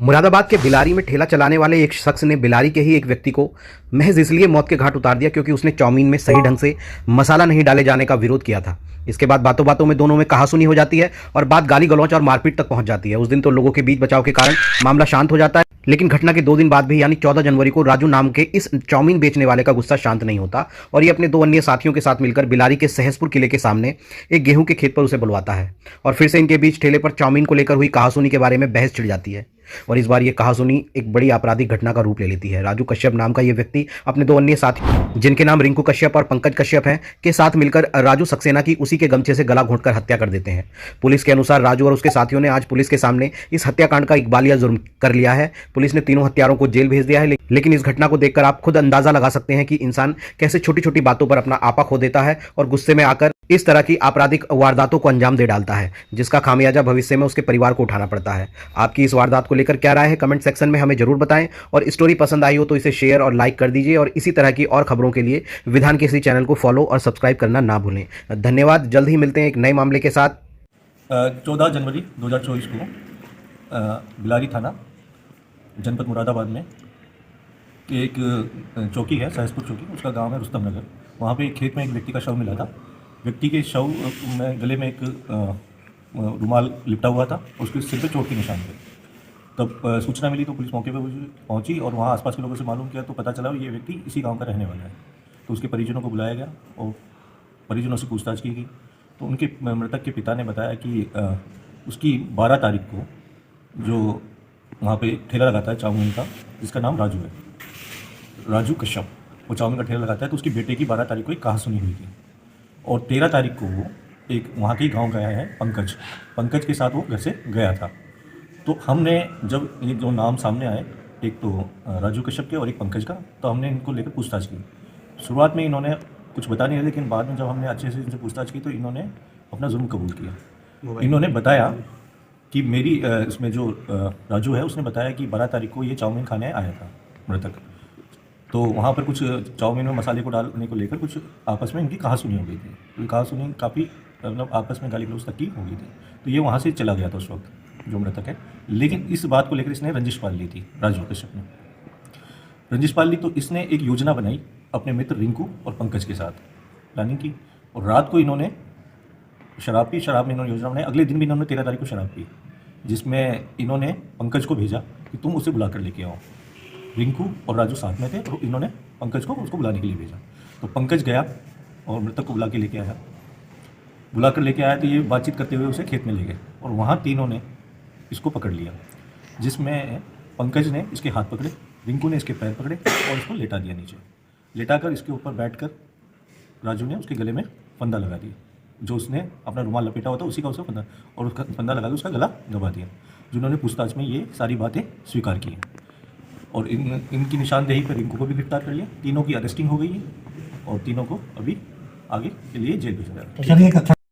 मुरादाबाद के बिलारी में ठेला चलाने वाले एक शख्स ने बिलारी के ही एक व्यक्ति को महज इसलिए मौत के घाट उतार दिया क्योंकि उसने चाउमीन में सही ढंग से मसाला नहीं डाले जाने का विरोध किया था। इसके बाद बातों बातों में दोनों में कहासुनी हो जाती है और बात गाली गलौच और मारपीट तक पहुंच जाती है। उस दिन तो लोगों के बीच बचाव के कारण मामला शांत हो जाता है, लेकिन घटना के 2 दिन बाद भी यानी 14 जनवरी को राजू नाम के इस चाउमीन बेचने वाले का गुस्सा शांत नहीं होता और ये अपने 2 अन्य साथियों के साथ मिलकर बिलारी के सहसपुर किले के सामने एक गेहूं के खेत पर उसे बुलवाता है और फिर से इनके बीच ठेले पर चाउमीन को लेकर हुई कहासुनी के बारे में बहस छिड़ जाती है। और इस बार ये कहासुनी एक बड़ी आपराधिक घटना का रूप ले लेती है। राजू कश्यप नाम का ये व्यक्ति अपने 2 अन्य साथी, जिनके नाम रिंकू कश्यप और पंकज कश्यप हैं, के साथ मिलकर राजू सक्सेना की उसी के गमछे से गला घोंटकर हत्या कर देते हैं। पुलिस के अनुसार राजू और उसके साथियों ने आज पुलिस के सामने इस हत्याकांड का इकबालिया जुर्म कर लिया है। पुलिस ने तीनों हत्यारों को जेल भेज दिया है, लेकिन इस घटना को देखकर आप खुद अंदाजा लगा सकते हैं कि इंसान कैसे छोटी छोटी बातों पर अपना आपा खो देता है और गुस्से में आकर इस तरह की आपराधिक वारदातों को अंजाम दे डालता है, जिसका खामियाजा भविष्य में उसके परिवार को उठाना पड़ता है। आपकी इस वारदात को लेकर क्या राय है, कमेंट सेक्शन में हमें जरूर बताएं और स्टोरी पसंद आई हो तो इसे शेयर और लाइक कर दीजिए और इसी तरह की और खबरों के लिए विधान केसरी चैनल को फॉलो और सब्सक्राइब करना ना भूलें। धन्यवाद। जल्द ही मिलते हैं एक नए मामले के साथ। 14 जनवरी 2024 को बिलारी थाना जनपद मुरादाबाद में एक चौकी है, सहसपुर चौकी, उसका गांव है रुस्तम नगर। वहाँ पे एक खेत में एक व्यक्ति का शव मिला था। व्यक्ति के शव में गले में एक रुमाल लिपटा हुआ था, उसके सिर पे चोट के निशान थे। तब सूचना मिली तो पुलिस मौके पर पहुंची और वहाँ आसपास के लोगों से मालूम किया तो पता चला ये व्यक्ति इसी गांव का रहने वाला है। तो उसके परिजनों को बुलाया गया और परिजनों से पूछताछ की गई तो उनके मृतक के पिता ने बताया कि उसकी 12 तारीख को जो वहाँ पे ठेला लगाता है चाउमीन का, जिसका नाम राजू है, राजू कश्यप, वो चाउमीन का ठेला लगाता है, तो उसकी बेटे की 12 तारीख को एक कहासुनी हुई थी और 13 तारीख को वो एक वहाँ के गांव गया है पंकज के साथ वो घर से गया था। तो हमने जब ये जो नाम सामने आए, एक तो राजू कश्यप के और एक पंकज का, तो हमने इनको लेकर पूछताछ की। शुरुआत में इन्होंने कुछ बता नहीं रहे, लेकिन बाद में जब हमने अच्छे से इनसे पूछताछ की तो इन्होंने अपना जुर्म कबूल किया। इन्होंने बताया कि मेरी इसमें जो राजू है उसने बताया कि 12 तारीख को ये चाउमीन खाने आया था मृतक, तो वहाँ पर कुछ चाउमीन में मसाले को डालने को लेकर कुछ आपस में इनकी कहासुनी हो गई थी। तो कहासुनी काफ़ी मतलब आपस में गाली गलौज तक की हो गई थी। तो ये वहाँ से चला गया था उस वक्त जो मृतक है, लेकिन इस बात को लेकर इसने रंजिश पाल ली थी। राजू कश्यप ने रंजिश पाल ली तो इसने एक योजना बनाई अपने मित्र रिंकू और पंकज के साथ, प्लानिंग की और रात को इन्होंने शराब पी। शराब में इन्होंने योजना बनाई। अगले दिन भी इन्होंने 13 तारीख को शराब पी, जिसमें इन्होंने पंकज को भेजा कि तुम उसे बुला कर लेके आओ। रिंकू और राजू साथ में थे और इन्होंने पंकज को उसको बुलाने के लिए भेजा। तो पंकज गया और मृतक को बुला के लेके आया। बुला कर लेके आया तो ये बातचीत करते हुए उसे खेत में ले गए और वहाँ तीनों ने इसको पकड़ लिया, जिसमें पंकज ने इसके हाथ पकड़े, रिंकू ने इसके पैर पकड़े और इसको लेटा दिया नीचे। लेटा कर इसके ऊपर बैठकर राजू ने उसके गले में फंदा लगा दिया, जो उसने अपना रुमाल लपेटा हुआ था उसी का उसका फंदा, और उसका फंदा लगा के उसका गला दबा दिया। जिन्होंने पूछताछ में ये सारी बातें स्वीकार की और इनकी निशानदेही पर रिंकू को भी गिरफ्तार कर लिया। तीनों की अरेस्टिंग हो गई है और तीनों को अभी आगे के लिए जेल भेजा जा रहा है।